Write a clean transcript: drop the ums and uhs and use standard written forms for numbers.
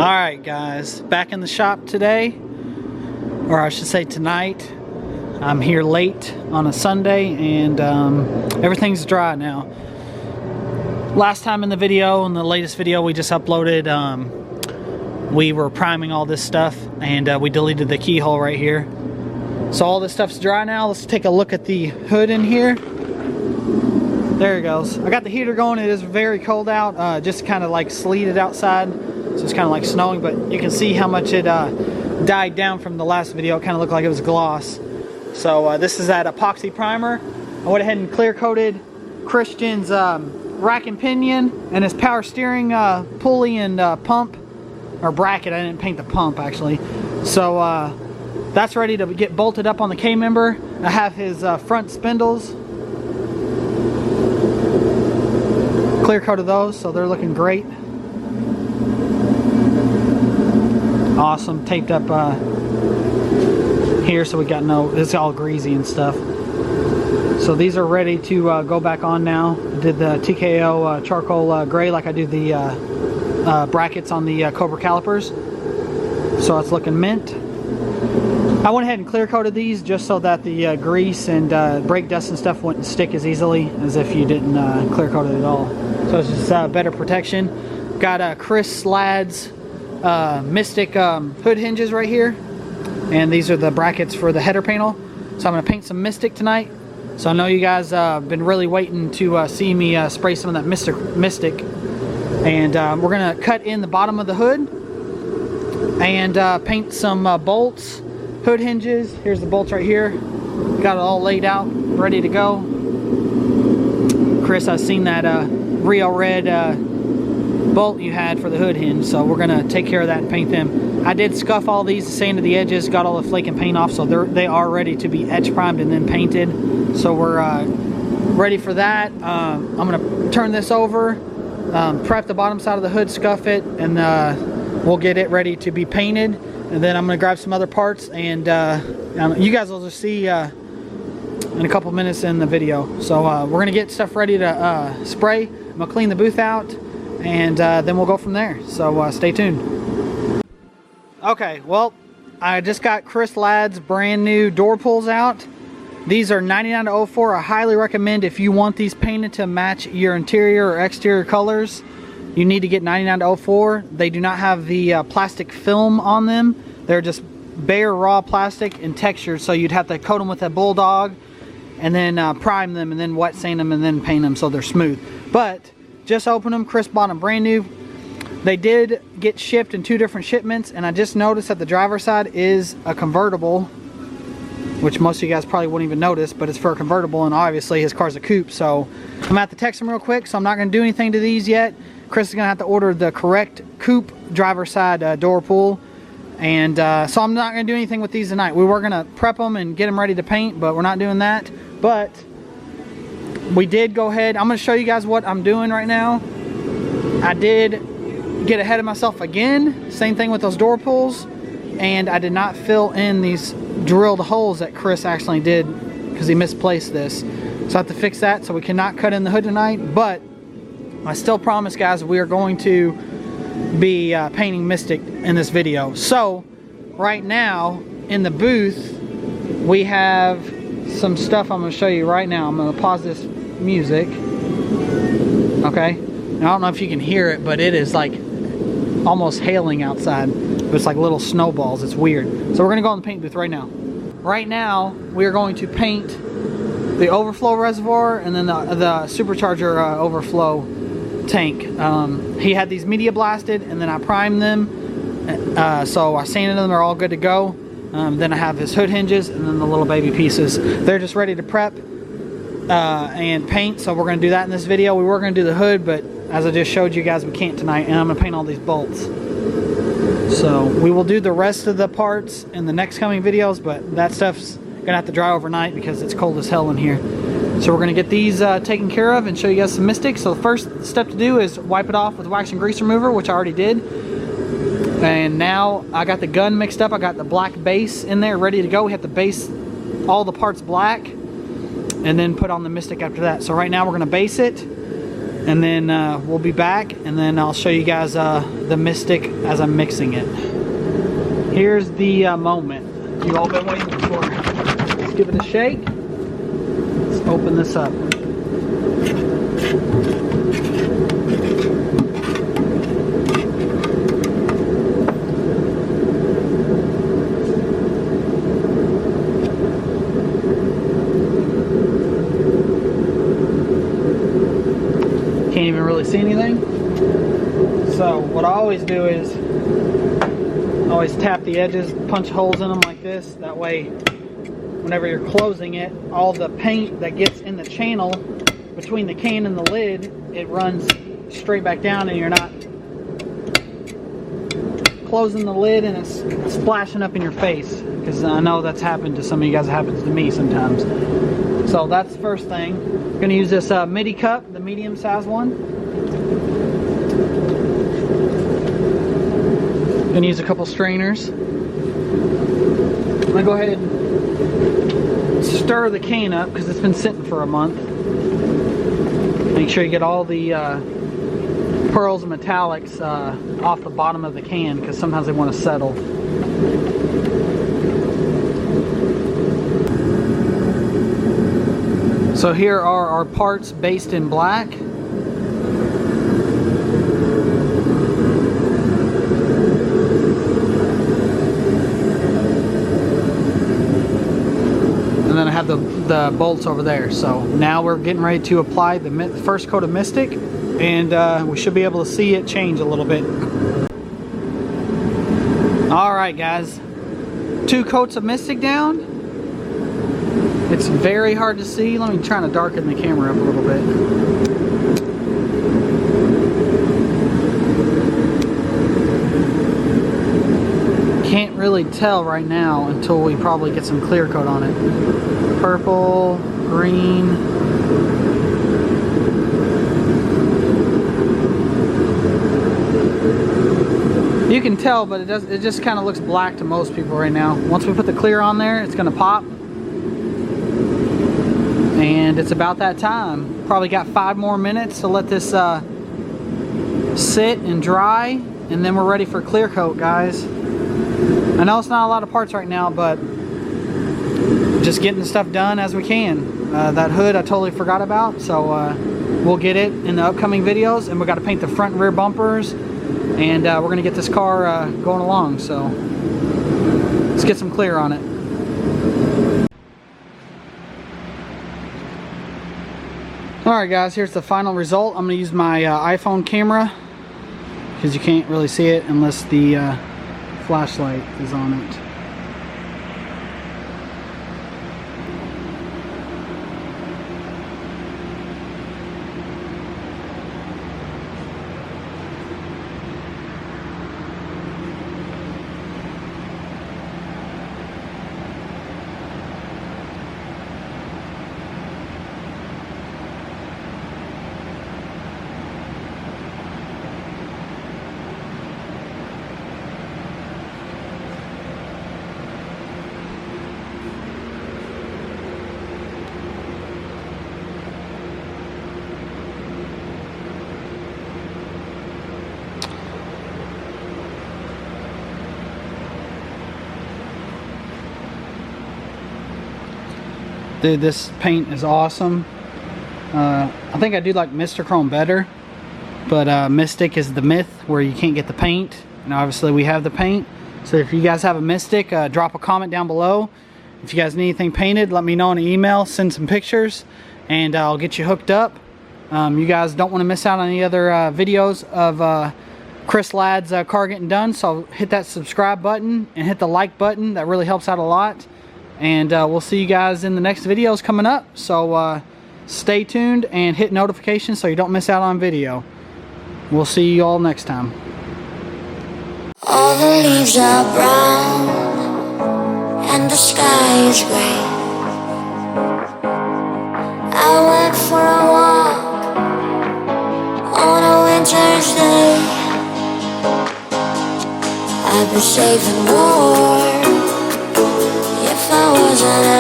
Alright guys, back in the shop today, or I should say tonight. I'm here late on a Sunday and everything's dry now. Last time in the video, in the latest video we just uploaded, we were priming all this stuff and we deleted the keyhole right here. So all this stuff's dry now. Let's take a look at the hood in here. There it goes. I got the heater going. It is very cold out, just kind of like sleeted outside. So it's kind of like snowing, but you can see how much it died down from the last video. It kind of looked like it was gloss. So this is that epoxy primer. I went ahead and clear coated Christian's rack and pinion and his power steering pulley and pump, or bracket. I didn't paint the pump actually. So that's ready to get bolted up on the K-member. I have his front spindles. Clear coated those, so they're looking great. Awesome. Taped up here, so we got it's all greasy and stuff. So these are ready to go back on now. I did the TKO charcoal gray like I do the brackets on the Cobra calipers. So it's looking mint. I went ahead and clear coated these just so that the grease and brake dust and stuff wouldn't stick as easily as if you didn't clear coat it at all. So it's just better protection. Got Chris Ladd's Mystic hood hinges right here, and these are the brackets for the header panel. So I'm going to paint some Mystic tonight. So I know you guys been really waiting to see me spray some of that Mystic. And we're going to cut in the bottom of the hood and paint some bolts, hood hinges. Here's the bolts right here. Got it all laid out, ready to go. Chris, I've seen that Rio Red bolt you had for the hood hinge, so we're gonna take care of that and paint them. I did scuff all these, sanded the edges, got all the flake and paint off, so they are ready to be etch primed and then painted. So we're ready for that. I'm gonna turn this over, prep the bottom side of the hood, scuff it, and we'll get it ready to be painted. And then I'm gonna grab some other parts, and you guys will just see in a couple minutes in the video. So we're gonna get stuff ready to spray. I'm gonna clean the booth out, and then we'll go from there. So stay tuned. Okay, well, I just got Chris Ladd's brand new door pulls out. These are 99 to 04. I highly recommend, if you want these painted to match your interior or exterior colors, you need to get 99 to 04. They do not have the plastic film on them. They're just bare raw plastic and textured, so you'd have to coat them with a bulldog and then prime them and then wet sand them and then paint them so they're smooth. But just opened them. Chris bought them brand new. They did get shipped in 2 different shipments, and I just noticed that the driver's side is a convertible, which most of you guys probably wouldn't even notice, but it's for a convertible, and obviously his car's a coupe. So I'm gonna have to text him real quick, so I'm not gonna do anything to these yet. Chris is gonna have to order the correct coupe driver's side door pull, and so I'm not gonna do anything with these tonight. We were gonna prep them and get them ready to paint, but we're not doing that. But we did go ahead. I'm going to show you guys what I'm doing right now. I did get ahead of myself again. Same thing with those door pulls. And I did not fill in these drilled holes that Chris actually did because he misplaced this. So I have to fix that. So we cannot cut in the hood tonight. But I still promise, guys, we are going to be painting Mystic in this video. So right now in the booth, we have some stuff I'm going to show you right now. I'm going to pause this music. Okay, now, I don't know if you can hear it, but it is like almost hailing outside. It's like little snowballs. It's weird. So we're going to go in the paint booth right now. Right now we are going to paint the overflow reservoir and then the supercharger overflow tank. He had these media blasted, and then I primed them, so I sanded them. They're all good to go. Then I have his hood hinges and then the little baby pieces. They're just ready to prep and paint, so we're going to do that in this video. We were going to do the hood, but as I just showed you guys, we can't tonight, and I'm going to paint all these bolts. So we will do the rest of the parts in the next coming videos, but that stuff's going to have to dry overnight because it's cold as hell in here. So we're going to get these taken care of and show you guys some Mystic. So the first step to do is wipe it off with wax and grease remover, which I already did. And now I got the gun mixed up. I got the black base in there ready to go. We have to base all the parts black and then put on the Mystic after that. So right now we're going to base it. And then we'll be back, and then I'll show you guys the Mystic as I'm mixing it. Here's the moment you all been waiting for. Let's give it a shake. Let's open this up. Can't even really see anything. So what I always do is always tap the edges, punch holes in them like this. That way, whenever you're closing it, all the paint that gets in the channel between the can and the lid, it runs straight back down, and you're not closing the lid and it's splashing up in your face. Because I know that's happened to some of you guys. It happens to me sometimes. So that's the first thing. I'm going to use this midi cup, the medium size one. I'm going to use a couple strainers. I'm going to go ahead and stir the can up because it's been sitting for a month. Make sure you get all the pearls and metallics off the bottom of the can, because sometimes they want to settle. So here are our parts based in black. And then I have the bolts over there. So now we're getting ready to apply the first coat of Mystic, and we should be able to see it change a little bit. Alright guys, 2 coats of Mystic down. It's very hard to see. Let me try to darken the camera up a little bit. Can't really tell right now until we probably get some clear coat on it. Purple, green. You can tell, but it just kind of looks black to most people right now. Once we put the clear on there, it's going to pop. And it's about that time. Probably got 5 more minutes to let this sit and dry, and then we're ready for clear coat, guys. I know it's not a lot of parts right now, but just getting the stuff done as we can. That hood I totally forgot about, so we'll get it in the upcoming videos. And we got to paint the front and rear bumpers, and we're gonna get this car going along. So let's get some clear on it. Alright guys, here's the final result. I'm going to use my iPhone camera, because you can't really see it unless the flashlight is on it. Dude, this paint is awesome. I think I do like Mr. Chrome better, but Mystic is the myth where you can't get the paint, and obviously we have the paint. So if you guys have a Mystic, drop a comment down below. If you guys need anything painted, let me know in an email, send some pictures, and I'll get you hooked up. You guys don't want to miss out on any other videos of Chris Ladd's car getting done, so hit that subscribe button and hit the like button. That really helps out a lot. And we'll see you guys in the next videos coming up. So stay tuned and hit notifications so you don't miss out on video. We'll see you all next time. All the leaves are brown and the sky is gray. I went for a walk on a winter's day. I'd be safe and warm if I wasn't